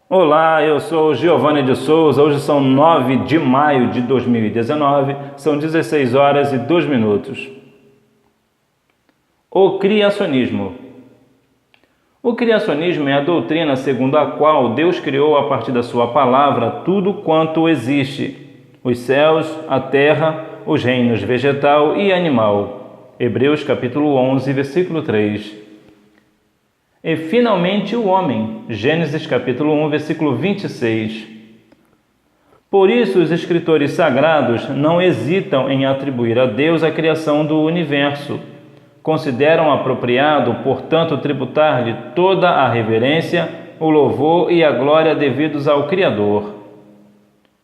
Olá, eu sou Giovanni de Souza. Hoje são 9 de maio de 2019, são 16 horas e 2 minutos. O criacionismo. O criacionismo é a doutrina segundo a qual Deus criou a partir da sua palavra tudo quanto existe: os céus, a terra, os reinos vegetal e animal. Hebreus capítulo 11, versículo 3. E finalmente o homem. Gênesis capítulo 1, versículo 26. Por isso os escritores sagrados não hesitam em atribuir a Deus a criação do universo. Consideram apropriado, portanto, tributar-lhe toda a reverência, o louvor e a glória devidos ao Criador.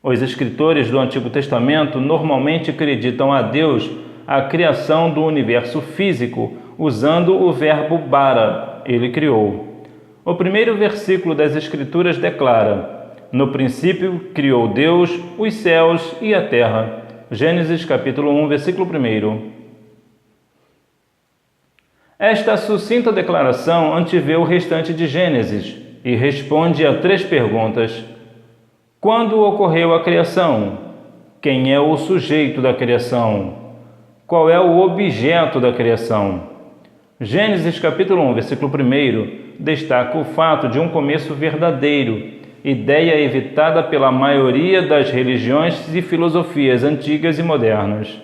Os escritores do Antigo Testamento normalmente acreditam a Deus a criação do universo físico, usando o verbo bara. Ele criou. O primeiro versículo das Escrituras declara: no princípio criou Deus os céus e a terra. Gênesis capítulo 1, versículo 1. Esta sucinta declaração antevê o restante de Gênesis e responde a 3 perguntas. Quando ocorreu a criação? Quem é o sujeito da criação? Qual é o objeto da criação? Gênesis capítulo 1, versículo 1, destaca o fato de um começo verdadeiro, ideia evitada pela maioria das religiões e filosofias antigas e modernas.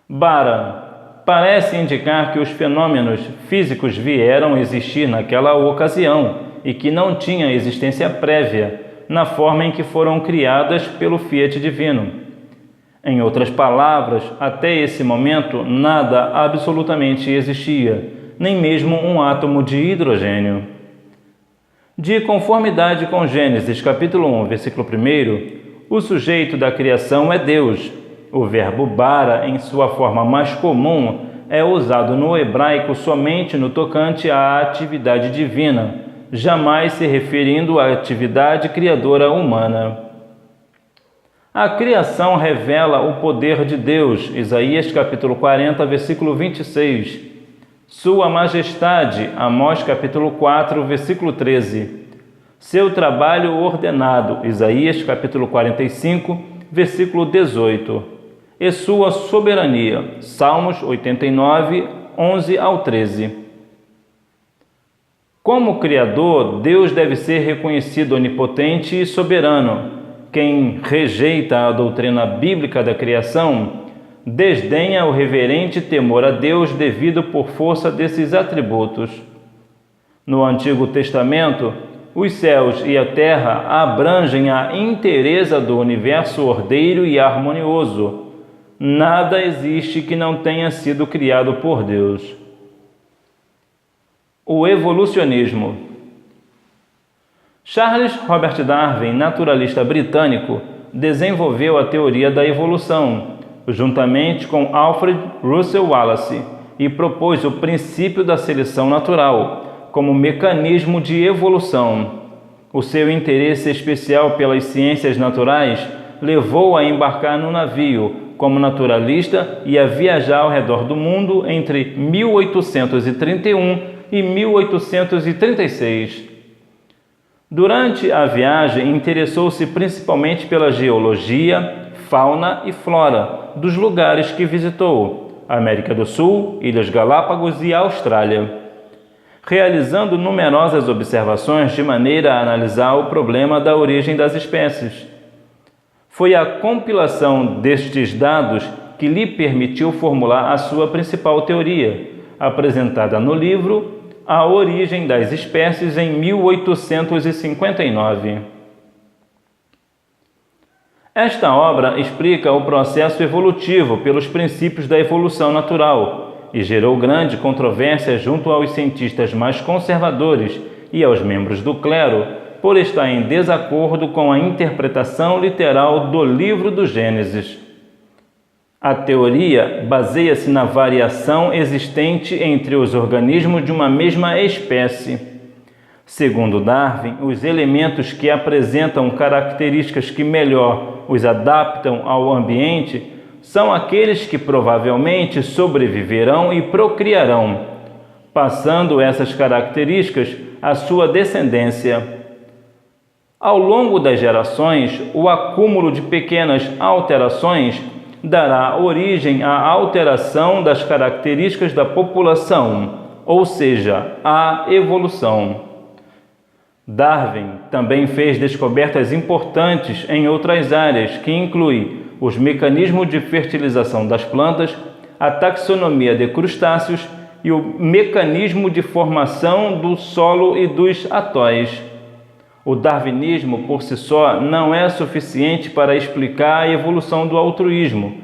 Bara parece indicar que os fenômenos físicos vieram existir naquela ocasião e que não tinham existência prévia, na forma em que foram criadas pelo fiat divino. Em outras palavras, até esse momento, nada absolutamente existia, nem mesmo um átomo de hidrogênio. De conformidade com Gênesis capítulo 1, versículo 1, o sujeito da criação é Deus. O verbo bara, em sua forma mais comum, é usado no hebraico somente no tocante à atividade divina, jamais se referindo à atividade criadora humana. A criação revela o poder de Deus, Isaías capítulo 40, versículo 26. Sua majestade, Amós capítulo 4, versículo 13. Seu trabalho ordenado, Isaías capítulo 45, versículo 18. E sua soberania, Salmos 89, 11 ao 13. Como Criador, Deus deve ser reconhecido onipotente e soberano. Quem rejeita a doutrina bíblica da criação desdenha o reverente temor a Deus devido por força desses atributos. No Antigo Testamento, os céus e a terra abrangem a inteireza do universo ordeiro e harmonioso. Nada existe que não tenha sido criado por Deus. O evolucionismo. Charles Robert Darwin, naturalista britânico, desenvolveu a teoria da evolução, juntamente com Alfred Russel Wallace, e propôs o princípio da seleção natural como mecanismo de evolução. O seu interesse especial pelas ciências naturais levou-o a embarcar no navio como naturalista e a viajar ao redor do mundo entre 1831 e 1836. Durante a viagem, interessou-se principalmente pela geologia, fauna e flora dos lugares que visitou, América do Sul, Ilhas Galápagos e Austrália, realizando numerosas observações de maneira a analisar o problema da origem das espécies. Foi a compilação destes dados que lhe permitiu formular a sua principal teoria, apresentada no livro A Origem das Espécies em 1859. Esta obra explica o processo evolutivo pelos princípios da evolução natural e gerou grande controvérsia junto aos cientistas mais conservadores e aos membros do clero por estar em desacordo com a interpretação literal do livro do Gênesis. A teoria baseia-se na variação existente entre os organismos de uma mesma espécie. Segundo Darwin, os elementos que apresentam características que melhor os adaptam ao ambiente são aqueles que provavelmente sobreviverão e procriarão. passando essas características à sua descendência. Ao longo das gerações, o acúmulo de pequenas alterações dará origem à alteração das características da população, ou seja, à evolução. Darwin também fez descobertas importantes em outras áreas, que incluem os mecanismos de fertilização das plantas, a taxonomia de crustáceos e o mecanismo de formação do solo e dos atóis. O darwinismo por si só não é suficiente para explicar a evolução do altruísmo.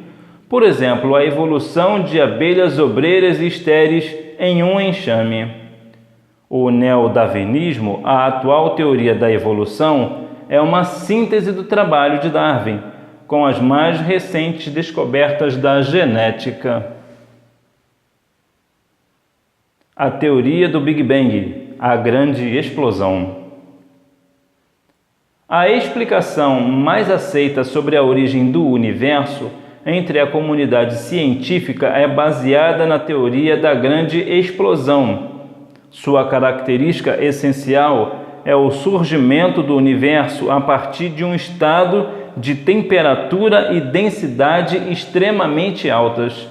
Por exemplo, a evolução de abelhas obreiras e estéreis em um enxame. O neodarwinismo, a atual teoria da evolução, é uma síntese do trabalho de Darwin, com as mais recentes descobertas da genética. A teoria do Big Bang, a grande explosão. A explicação mais aceita sobre a origem do universo entre a comunidade científica é baseada na teoria da grande explosão. Sua característica essencial é o surgimento do universo a partir de um estado de temperatura e densidade extremamente altas.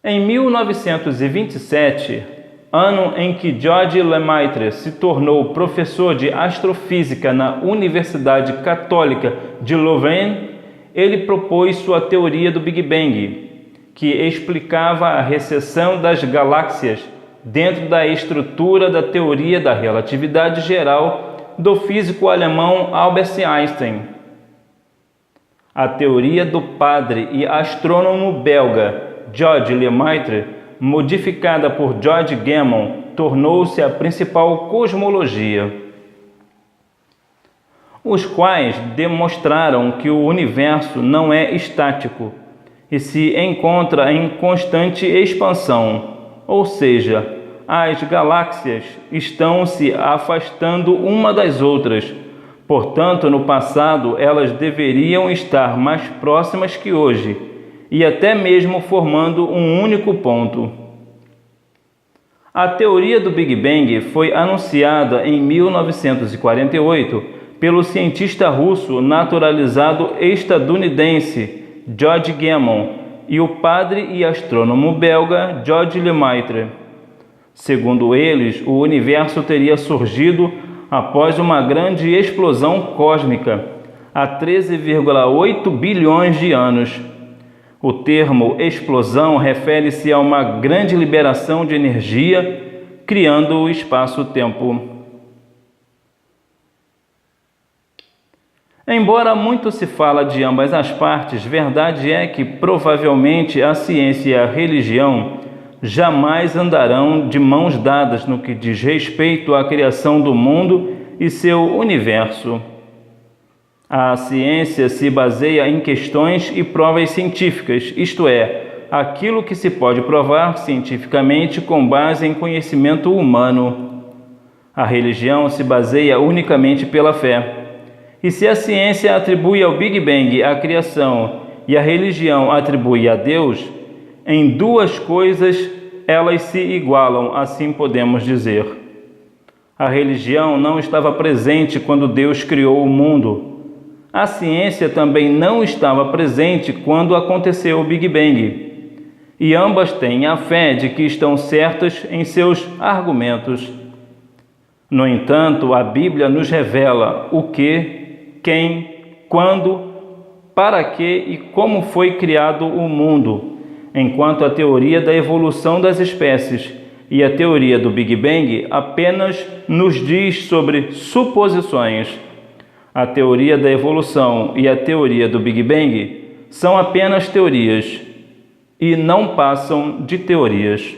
Em 1927, ano em que George Lemaitre se tornou professor de astrofísica na Universidade Católica de Louvain, ele propôs sua teoria do Big Bang, que explicava a recessão das galáxias dentro da estrutura da teoria da relatividade geral do físico alemão Albert Einstein. A teoria do padre e astrônomo belga George Lemaitre, modificada por George Gamow, tornou-se a principal cosmologia, os quais demonstraram que o universo não é estático e se encontra em constante expansão, ou seja, as galáxias estão se afastando uma das outras. Portanto, no passado, elas deveriam estar mais próximas que hoje, e até mesmo formando um único ponto. A teoria do Big Bang foi anunciada em 1948 pelo cientista russo naturalizado estadunidense George Gamow e o padre e astrônomo belga George Lemaitre. Segundo eles, o universo teria surgido após uma grande explosão cósmica, há 13,8 bilhões de anos. O termo explosão refere-se a uma grande liberação de energia, criando o espaço-tempo. Embora muito se fala de ambas as partes, verdade é que provavelmente a ciência e a religião jamais andarão de mãos dadas no que diz respeito à criação do mundo e seu universo. A ciência se baseia em questões e provas científicas, isto é, aquilo que se pode provar cientificamente com base em conhecimento humano. A religião se baseia unicamente pela fé. E se a ciência atribui ao Big Bang a criação e a religião atribui a Deus, em duas coisas elas se igualam, assim podemos dizer. A religião não estava presente quando Deus criou o mundo. A ciência também não estava presente quando aconteceu o Big Bang. E ambas têm a fé de que estão certas em seus argumentos. No entanto, a Bíblia nos revela o que, quem, quando, para que e como foi criado o mundo, enquanto a teoria da evolução das espécies e a teoria do Big Bang apenas nos diz sobre suposições. A teoria da evolução e a teoria do Big Bang são apenas teorias e não passam de teorias.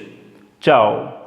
Tchau!